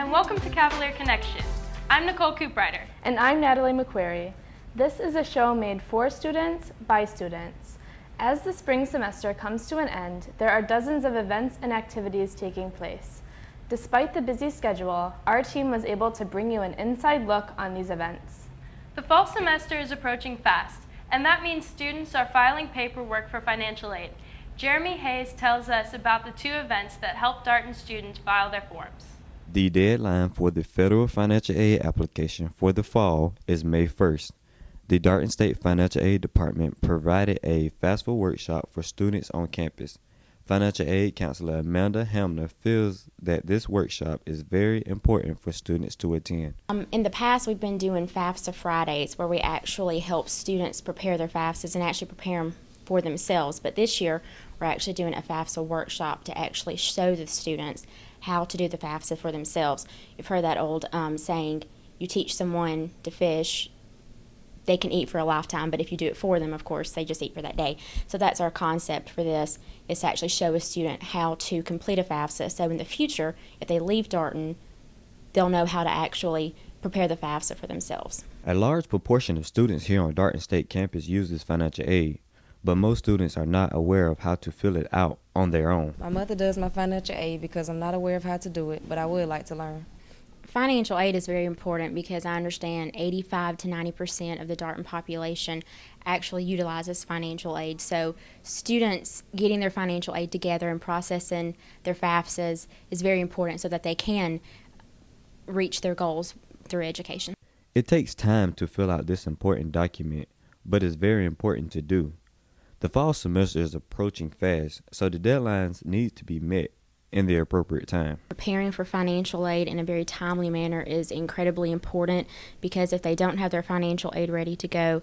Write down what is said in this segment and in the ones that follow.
and welcome to Cavalier Connection. I'm Nicole Cooprider. And I'm Natalie McQuarrie. This is a show made for students, by students. As the spring semester comes to an end, there are dozens of events and activities taking place. Despite the busy schedule, our team was able to bring you an inside look on these events. The fall semester is approaching fast, and that means students are filing paperwork for financial aid. Jeremy Hayes tells us about the two events that help Darton students file their forms. The deadline for the federal financial aid application for the fall is May 1st. The Darton State Financial Aid Department provided a FAFSA Workshop for students on campus. Financial aid counselor Amanda Hamner feels that this workshop is very important for students to attend. In the past, we've been doing FAFSA Fridays where we actually help students prepare their FAFSAs and actually prepare them for themselves. But this year, we're actually doing a FAFSA workshop to actually show the students how to do the FAFSA for themselves. You've heard that old saying, you teach someone to fish, they can eat for a lifetime, but if you do it for them, of course, they just eat for that day. So that's our concept for this, is to actually show a student how to complete a FAFSA. So in the future, if they leave Darton, they'll know how to actually prepare the FAFSA for themselves. A large proportion of students here on Darton State campus uses financial aid, but most students are not aware of how to fill it out on their own. My mother does my financial aid because I'm not aware of how to do it, but I would like to learn. Financial aid is very important because I understand 85 to 90% of the Darton population actually utilizes financial aid. So students getting their financial aid together and processing their FAFSAs is very important so that they can reach their goals through education. It takes time to fill out this important document, but it's very important to do. The fall semester is approaching fast, so the deadlines need to be met in the appropriate time. Preparing for financial aid in a very timely manner is incredibly important because if they don't have their financial aid ready to go,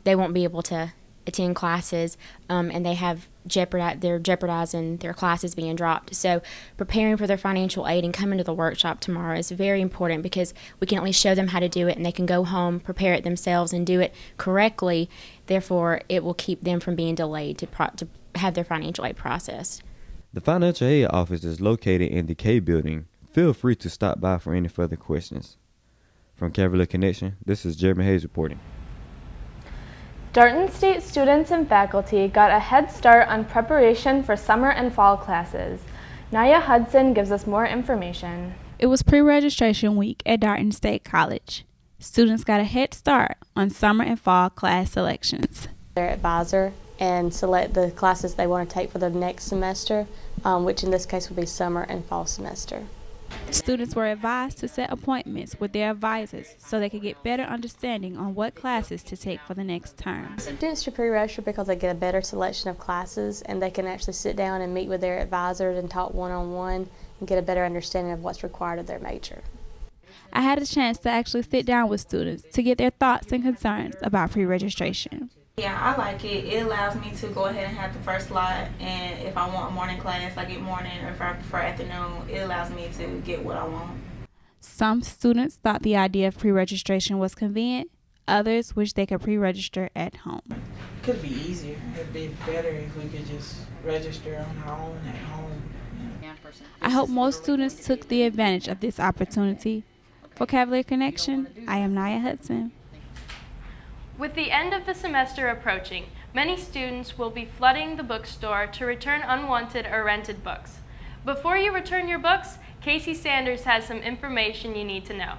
they won't be able to attend classes, and they're jeopardizing their classes being dropped. So preparing for their financial aid and coming to the workshop tomorrow is very important because we can at least show them how to do it and they can go home, prepare it themselves and do it correctly. Therefore, it will keep them from being delayed to have their financial aid processed. The financial aid office is located in the K building. Feel free to stop by for any further questions. From Cavalier Connection, this is Jeremy Hayes reporting. Darton State students and faculty got a head start on preparation for summer and fall classes. Naya Hudson gives us more information. It was pre-registration week at Darton State College. Students got a head start on summer and fall class selections. Their advisor and select the classes they want to take for the next semester, which in this case would be summer and fall semester. Students were advised to set appointments with their advisors so they could get better understanding on what classes to take for the next term. Students should pre-register because they get a better selection of classes and they can actually sit down and meet with their advisors and talk one-on-one and get a better understanding of what's required of their major. I had a chance to actually sit down with students to get their thoughts and concerns about pre-registration. Yeah, I like it. It allows me to go ahead and have the first slot, and if I want a morning class, I get morning, or if I prefer afternoon, it allows me to get what I want. Some students thought the idea of pre-registration was convenient. Others wish they could pre-register at home. Could be easier. It'd be better if we could just register on our own at home. I hope most students took the advantage of this opportunity. For Cavalier Connection, I am Naya Hudson. With the end of the semester approaching, many students will be flooding the bookstore to return unwanted or rented books. Before you return your books, Casey Sanders has some information you need to know.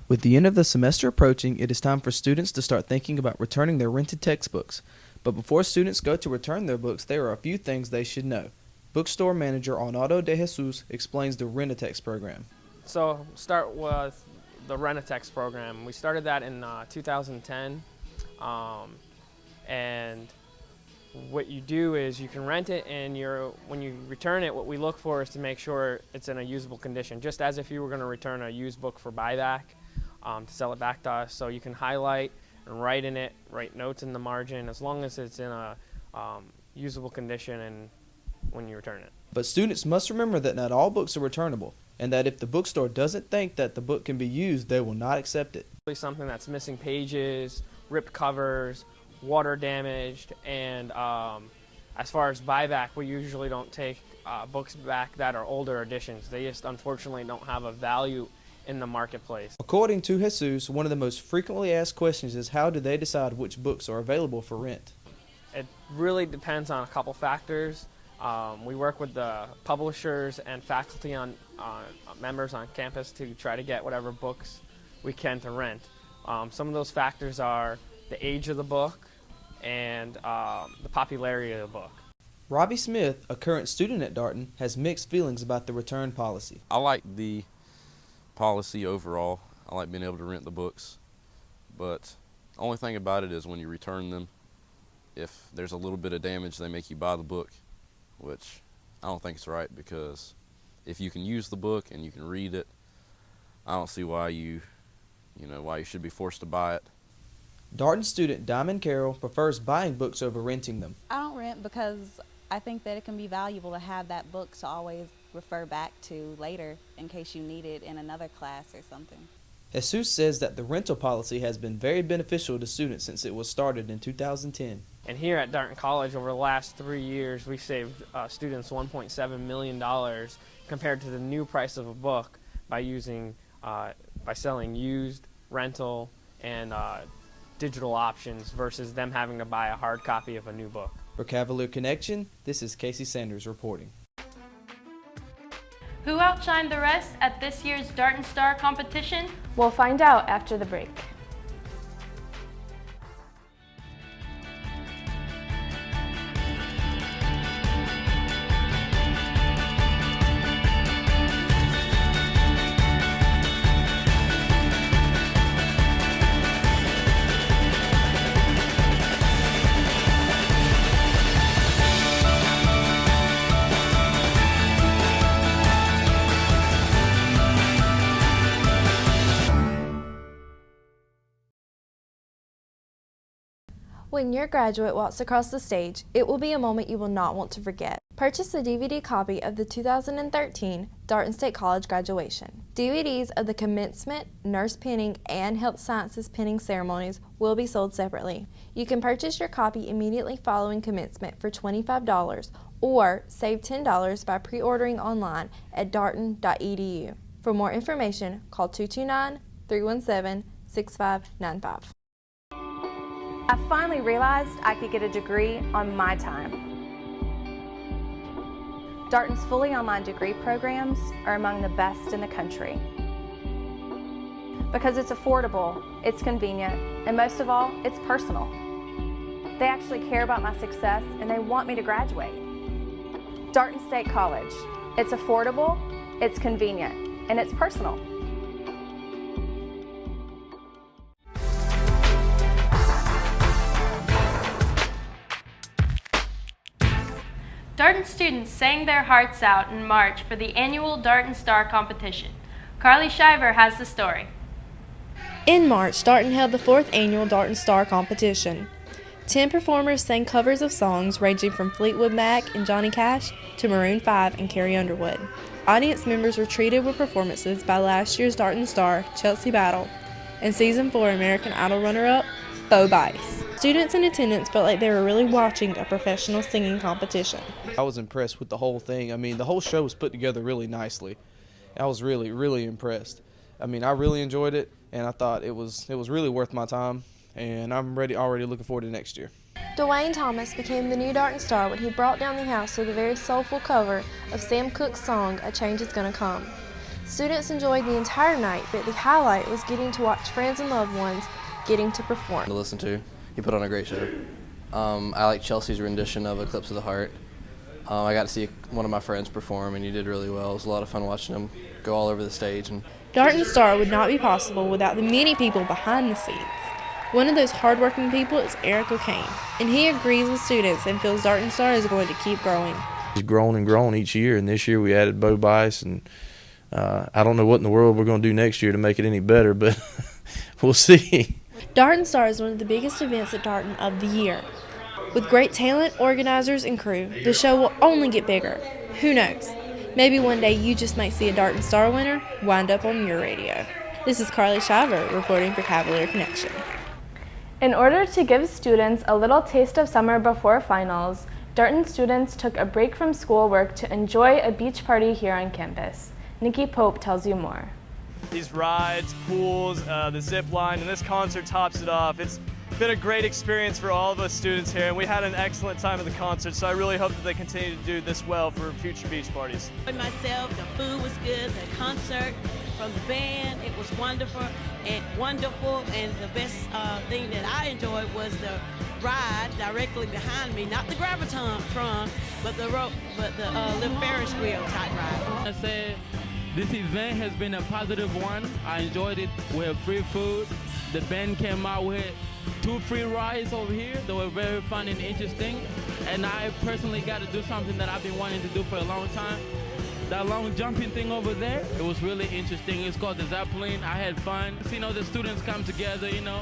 With the end of the semester approaching, it is time for students to start thinking about returning their rented textbooks. But before students go to return their books, there are a few things they should know. Bookstore manager Arnaldo De Jesus explains the Rent-A-Text program. So start with the Rent-A-Text program. We started that in 2010. And what you do is you can rent it, and when you return it, what we look for is to make sure it's in a usable condition, just as if you were going to return a used book for buyback, to sell it back to us. So you can highlight and write in it, write notes in the margin, as long as it's in a usable condition and when you return it. But students must remember that not all books are returnable, and that if the bookstore doesn't think that the book can be used, they will not accept it. Something that's missing pages, ripped covers, water damaged, and As far as buyback, we usually don't take books back that are older editions. They just unfortunately don't have a value in the marketplace. According to Jesus, one of the most frequently asked questions is how do they decide which books are available for rent? It really depends on a couple factors. We work with the publishers and faculty members on campus to try to get whatever books we can to rent. Some of those factors are the age of the book and the popularity of the book. Robbie Smith, a current student at Darton, has mixed feelings about the return policy. I like the policy overall. I like being able to rent the books, but the only thing about it is when you return them, if there's a little bit of damage, they make you buy the book, which I don't think it's right, because if you can use the book and you can read it, I don't see why you should be forced to buy it. Darton student Diamond Carroll prefers buying books over renting them. I don't rent because I think that it can be valuable to have that book to always refer back to later in case you need it in another class or something. Jesus says that the rental policy has been very beneficial to students since it was started in 2010. And here at Darton College, over the last 3 years, we've saved students $1.7 million compared to the new price of a book by selling used, rental, and digital options versus them having to buy a hard copy of a new book. For Cavalier Connection, this is Casey Sanders reporting. Who outshined the rest at this year's Darton Star competition? We'll find out after the break. When your graduate walks across the stage, it will be a moment you will not want to forget. Purchase a DVD copy of the 2013 Darton State College graduation. DVDs of the commencement, nurse pinning, and health sciences pinning ceremonies will be sold separately. You can purchase your copy immediately following commencement for $25 or save $10 by pre-ordering online at darton.edu. For more information, call 229-317-6595. I finally realized I could get a degree on my time. Darton's fully online degree programs are among the best in the country. Because it's affordable, it's convenient, and most of all, it's personal. They actually care about my success and they want me to graduate. Darton State College. It's affordable, it's convenient, and it's personal. Darton students sang their hearts out in March for the annual Darton Star competition. Carly Shiver has the story. In March, Darton held the 4th annual Darton Star competition. 10 performers sang covers of songs ranging from Fleetwood Mac and Johnny Cash to Maroon 5 and Carrie Underwood. Audience members were treated with performances by last year's Darton Star, Chelsea Battle, and Season 4 American Idol runner-up, Bo Bice. Students in attendance felt like they were really watching a professional singing competition. I was impressed with the whole thing. I mean, the whole show was put together really nicely. I was really, really impressed. I mean, I really enjoyed it, and I thought it was really worth my time, and I'm already looking forward to next year. Dwayne Thomas became the new Darton Star when he brought down the house with a very soulful cover of Sam Cooke's song, A Change Is Gonna Come. Students enjoyed the entire night, but the highlight was getting to watch friends and loved ones getting to perform. To listen to. He put on a great show. I like Chelsea's rendition of Eclipse of the Heart. I got to see one of my friends perform, and he did really well. It was a lot of fun watching him go all over the stage. Darton Star would not be possible without the many people behind the scenes. One of those hardworking people is Eric O'Kane, and he agrees with students and feels Darton Star is going to keep growing. It's grown and grown each year, and this year we added Bo Bice, and I don't know what in the world we're going to do next year to make it any better, but we'll see. Darton Star is one of the biggest events at Darton of the year. With great talent, organizers, and crew, the show will only get bigger. Who knows? Maybe one day you just might see a Darton Star winner wind up on your radio. This is Carly Shiver reporting for Cavalier Connection. In order to give students a little taste of summer before finals, Darton students took a break from schoolwork to enjoy a beach party here on campus. Nikki Pope tells you more. These rides, pools, the zip line, and this concert tops it off. It's been a great experience for all of us students here, and we had an excellent time at the concert, so I really hope that they continue to do this well for future beach parties. Myself, the food was good, the concert from the band, it was wonderful, and the best thing that I enjoyed was the ride directly behind me, not the Gravitron, but the little Ferris wheel type ride. I said this event has been a positive one. I enjoyed it. We have free food. The band came out with 2 free rides over here that were very fun and interesting. And I personally got to do something that I've been wanting to do for a long time. That long jumping thing over there, it was really interesting. It's called the Zeppelin. I had fun. You know, the students come together, you know.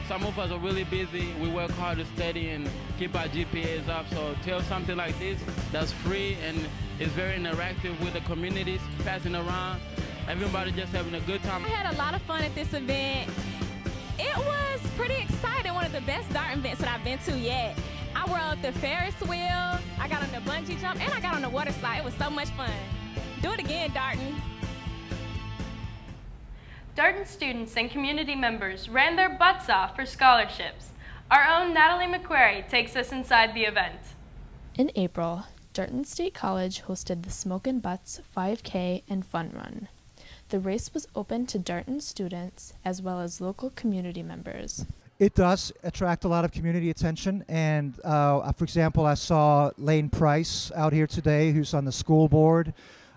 Some of us are really busy. We work hard to study and keep our GPAs up. So tell something like this that's free and is very interactive with the communities, passing around. Everybody just having a good time. I had a lot of fun at this event. It was pretty exciting, one of the best Darton events that I've been to yet. I rode the Ferris wheel, I got on the bungee jump, and I got on the water slide. It was so much fun. Do it again, Darton. Darton students and community members ran their butts off for scholarships. Our own Natalie McQuarrie takes us inside the event. In April, Darton State College hosted the Smokin' Butts 5K and Fun Run. The race was open to Darton students as well as local community members. It does attract a lot of community attention, and for example, I saw Lane Price out here today, who's on the school board.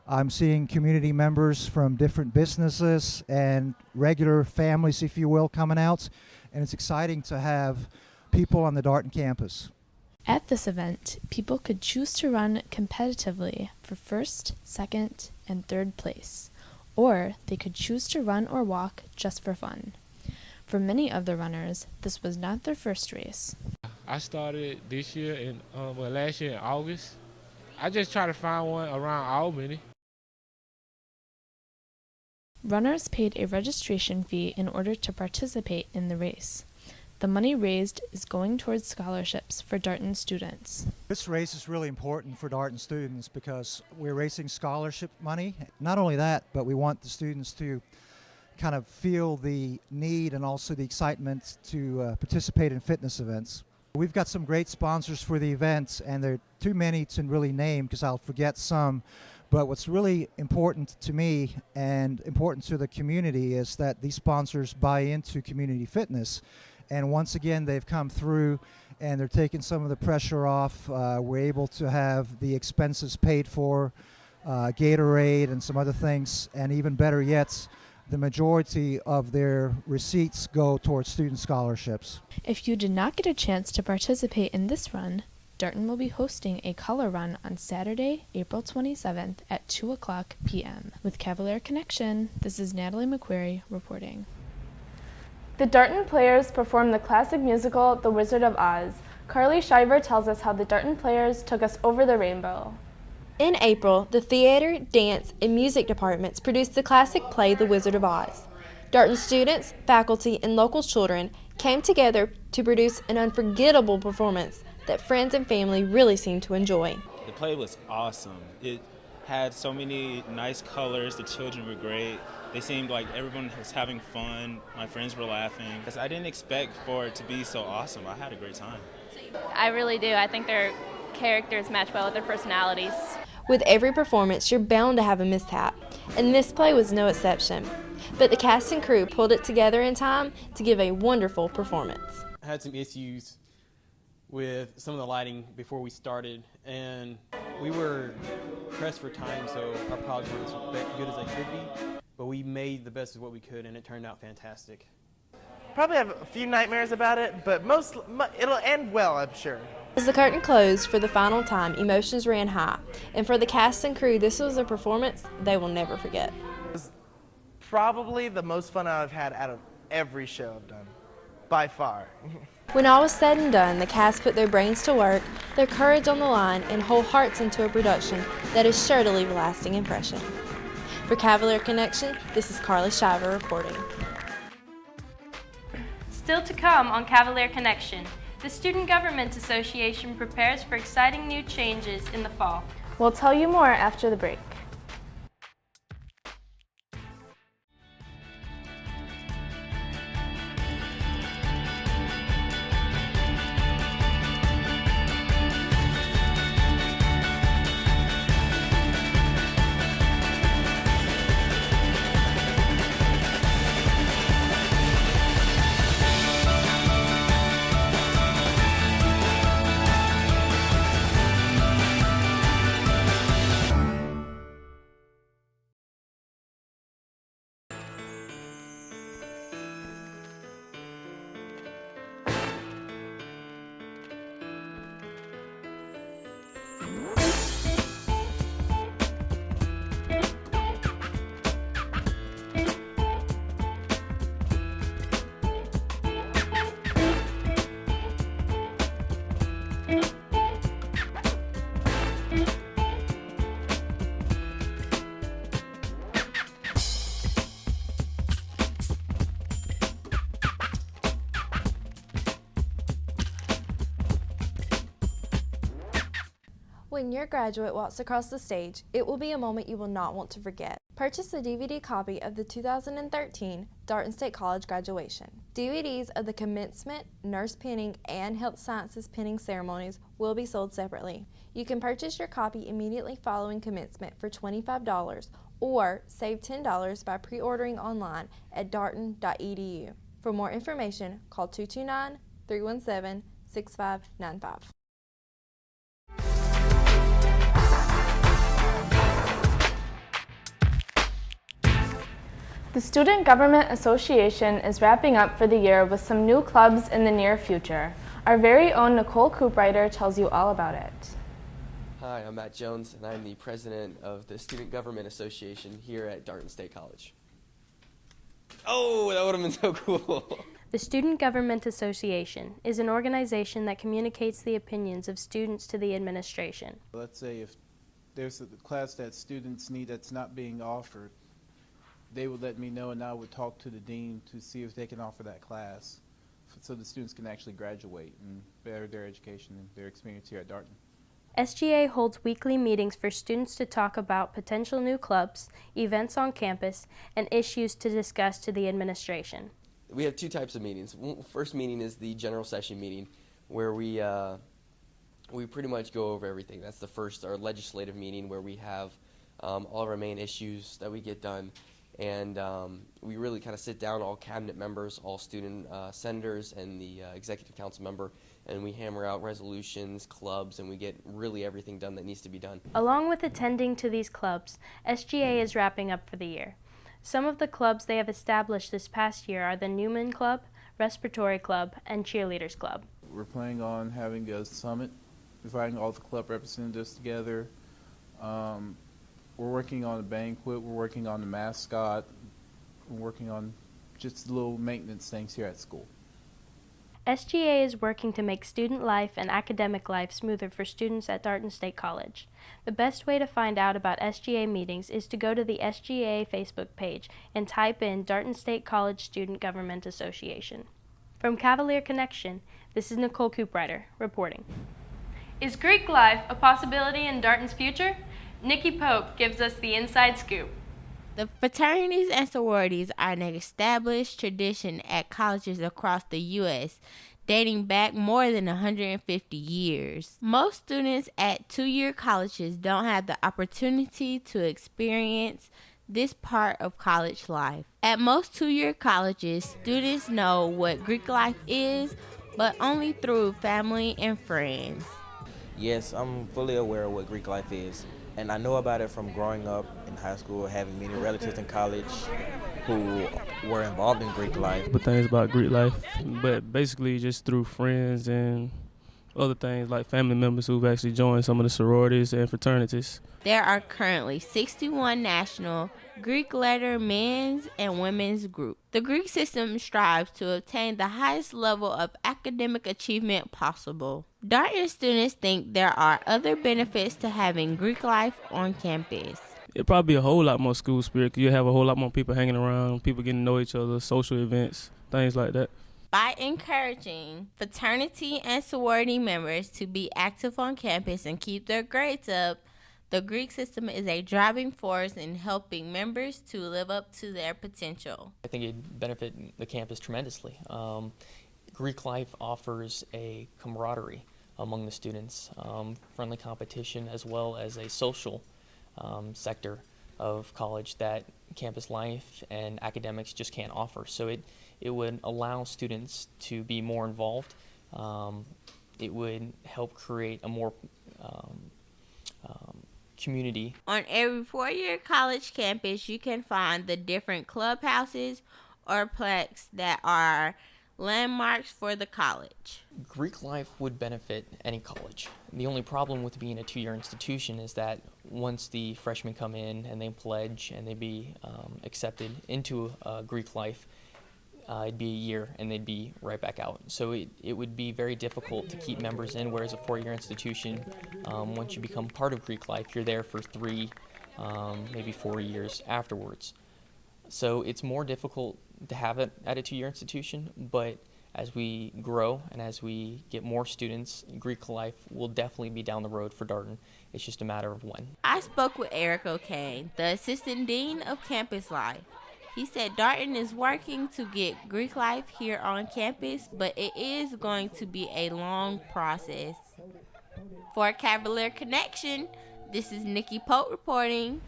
I'm seeing community members from different businesses and regular families, if you will, coming out, and it's exciting to have people on the Darton campus. At this event, people could choose to run competitively for first, second, and third place, or they could choose to run or walk just for fun. For many of the runners, this was not their first race. I started this year last year in August. I just try to find one around Albany. Runners paid a registration fee in order to participate in the race. The money raised is going towards scholarships for Darton students. This race is really important for Darton students because we're raising scholarship money. Not only that, but we want the students to kind of feel the need and also the excitement to participate in fitness events. We've got some great sponsors for the event, and there are too many to really name because I'll forget some. But what's really important to me and important to the community is that these sponsors buy into community fitness. And once again, they've come through and they're taking some of the pressure off. We're able to have the expenses paid for, Gatorade and some other things. And even better yet, the majority of their receipts go towards student scholarships. If you did not get a chance to participate in this run, Darton will be hosting a color run on Saturday, April 27th at 2:00 p.m. With Cavalier Connection, this is Natalie McQuarrie reporting. The Darton Players performed the classic musical The Wizard of Oz. Carly Shiver tells us how the Darton Players took us over the rainbow. In April, the theater, dance, and music departments produced the classic play The Wizard of Oz. Darton students, faculty, and local children came together to produce an unforgettable performance that friends and family really seemed to enjoy. The play was awesome. It had so many nice colors. The children were great. They seemed like everyone was having fun. My friends were laughing. Because I didn't expect for it to be so awesome. I had a great time. I really do. I think their characters match well with their personalities. With every performance, you're bound to have a mishap, and this play was no exception. But the cast and crew pulled it together in time to give a wonderful performance. I had some issues with some of the lighting before we started, and we were pressed for time, so our pods weren't as good as they could be, but we made the best of what we could, and it turned out fantastic. Probably have a few nightmares about it, but it'll end well, I'm sure. As the curtain closed for the final time, emotions ran high, and for the cast and crew, this was a performance they will never forget. It was probably the most fun I've had out of every show I've done, by far. When all was said and done, the cast put their brains to work, their courage on the line, and whole hearts into a production that is sure to leave a lasting impression. For Cavalier Connection, this is Carly Shiver reporting. Still to come on Cavalier Connection, The Student Government Association prepares for exciting new changes in the fall. We'll tell you more after the break. When your graduate walks across the stage, it will be a moment you will not want to forget. Purchase a DVD copy of the 2013 Darton State College graduation. DVDs of the commencement, nurse pinning, and health sciences pinning ceremonies will be sold separately. You can purchase your copy immediately following commencement for $25 or save $10 by pre-ordering online at darton.edu. For more information, call 229-317-6595. The Student Government Association is wrapping up for the year with some new clubs in the near future. Our very own Nicole Cooprider tells you all about it. Hi, I'm Matt Jones, and I'm the president of the Student Government Association here at Darton State College. Oh, that would have been so cool. The Student Government Association is an organization that communicates the opinions of students to the administration. Let's say if there's a class that students need that's not being offered, they would let me know and I would talk to the dean to see if they can offer that class so the students can actually graduate and better their education and their experience here at Darton. SGA holds weekly meetings for students to talk about potential new clubs, events on campus, and issues to discuss to the administration. We have two types of meetings. First meeting is the general session meeting, where we pretty much go over everything. That's the first, our legislative meeting, where we have all of our main issues that we get done. And we really kind of sit down, all cabinet members, all student senators, and the executive council member, and we hammer out resolutions, clubs, and we get really everything done that needs to be done. Along with attending to these clubs, SGA is wrapping up for the year. Some of the clubs they have established this past year are the Newman Club, Respiratory Club, and Cheerleaders Club. We're planning on having a summit, inviting all the club representatives together. We're working on a banquet, we're working on the mascot, we're working on just little maintenance things here at school. SGA is working to make student life and academic life smoother for students at Darton State College. The best way to find out about SGA meetings is to go to the SGA Facebook page and type in Darton State College Student Government Association. From Cavalier Connection, this is Nicole Cooprider reporting. Is Greek life a possibility in Darton's future? Nikki Pope gives us the inside scoop. The fraternities and sororities are an established tradition at colleges across the U.S., dating back more than 150 years. Most students at two-year colleges don't have the opportunity to experience this part of college life. At most two-year colleges, students know what Greek life is, but only through family and friends. Yes, I'm fully aware of what Greek life is. And I know about it from growing up in high school, having many relatives in college who were involved in Greek life. But things about Greek life, but basically just through friends and other things like family members who've actually joined some of the sororities and fraternities. There are currently 61 national Greek letter men's and women's groups. The Greek system strives to obtain the highest level of academic achievement possible. Darton students think there are other benefits to having Greek life on campus. It'd probably be a whole lot more school spirit. You'll have a whole lot more people hanging around, people getting to know each other, social events, things like that. By encouraging fraternity and sorority members to be active on campus and keep their grades up, the Greek system is a driving force in helping members to live up to their potential. I think it'd benefit the campus tremendously. Greek life offers a camaraderie among the students, friendly competition, as well as a social sector of college that campus life and academics just can't offer. So it would allow students to be more involved. It would help create a more community. On every four-year college campus, you can find the different clubhouses or plaques that are landmarks for the college. Greek life would benefit any college. The only problem with being a two-year institution is that once the freshmen come in and they pledge and they be accepted into Greek life, it'd be a year and they'd be right back out. So it would be very difficult to keep members in, whereas a four-year institution, once you become part of Greek life, you're there for 3, maybe 4 years afterwards. So it's more difficult to have it at a two-year institution, but as we grow and as we get more students, Greek life will definitely be down the road for Darton. It's just a matter of when. I spoke with Eric O'Kane, the Assistant Dean of Campus Life. He said Darton is working to get Greek life here on campus, but it is going to be a long process. For Cavalier Connection, this is Nikki Pope reporting.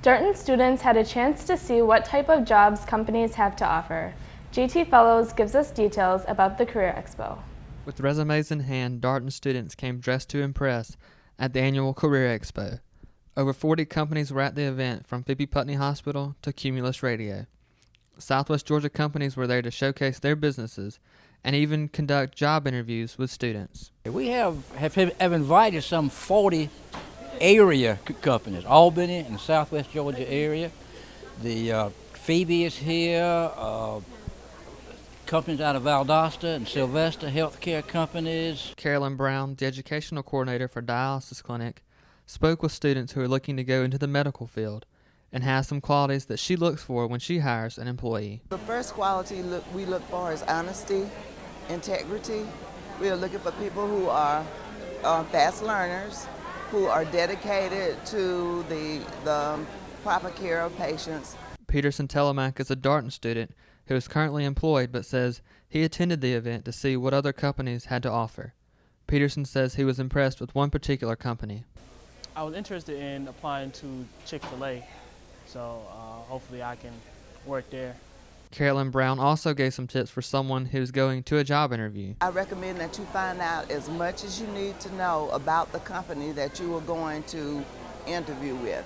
Darton students had a chance to see what type of jobs companies have to offer. GT Fellows gives us details about the Career Expo. With resumes in hand, Darton students came dressed to impress at the annual Career Expo. Over 40 companies were at the event, from Phoebe Putney Hospital to Cumulus Radio. Southwest Georgia companies were there to showcase their businesses and even conduct job interviews with students. We have invited some 40 area companies, Albany and Southwest Georgia area. The Phoebe is here, companies out of Valdosta and Sylvester, healthcare companies. Carolyn Brown, the educational coordinator for Dialysis Clinic, spoke with students who are looking to go into the medical field and has some qualities that she looks for when she hires an employee. The first quality we look for is honesty, integrity. We are looking for people who are fast learners, who are dedicated to the proper care of patients. Peterson Telemack is a Darton student who is currently employed but says he attended the event to see what other companies had to offer. Peterson says he was impressed with one particular company. I was interested in applying to Chick-fil-A, so hopefully I can work there. Carolyn Brown also gave some tips for someone who's going to a job interview. I recommend that you find out as much as you need to know about the company that you are going to interview with.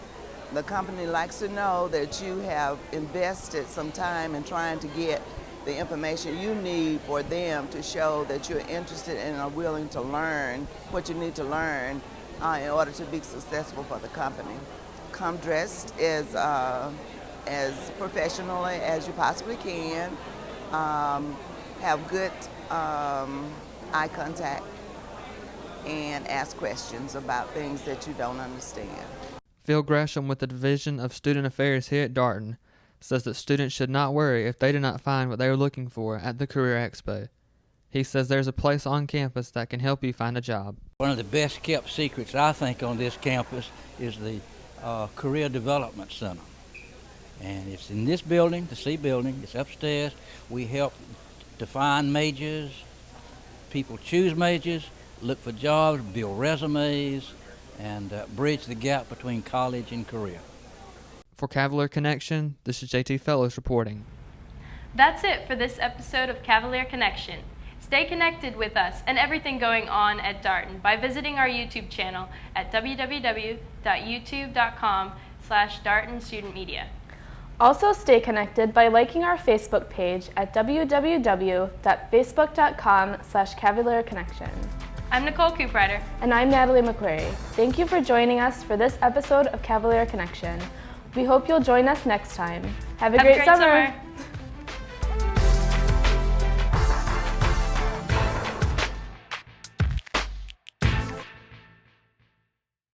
The company likes to know that you have invested some time in trying to get the information you need for them to show that you're interested and are willing to learn what you need to learn in order to be successful for the company. Come dressed as professionally as you possibly can. Have good eye contact and ask questions about things that you don't understand. Phil Gresham with the Division of Student Affairs here at Darton says that students should not worry if they do not find what they are looking for at the Career Expo. He says there's a place on campus that can help you find a job. One of the best kept secrets, I think, on this campus is the Career Development Center. And it's in this building, the C building, it's upstairs. We help define majors, people choose majors, look for jobs, build resumes, and bridge the gap between college and career. For Cavalier Connection, this is JT Fellows reporting. That's it for this episode of Cavalier Connection. Stay connected with us and everything going on at Darton by visiting our YouTube channel at www.youtube.com/Darton Student Media. Also stay connected by liking our Facebook page at www.facebook.com/Cavalier Connection. I'm Nicole Cooprider. And I'm Natalie McQuarrie. Thank you for joining us for this episode of Cavalier Connection. We hope you'll join us next time. Have a great summer.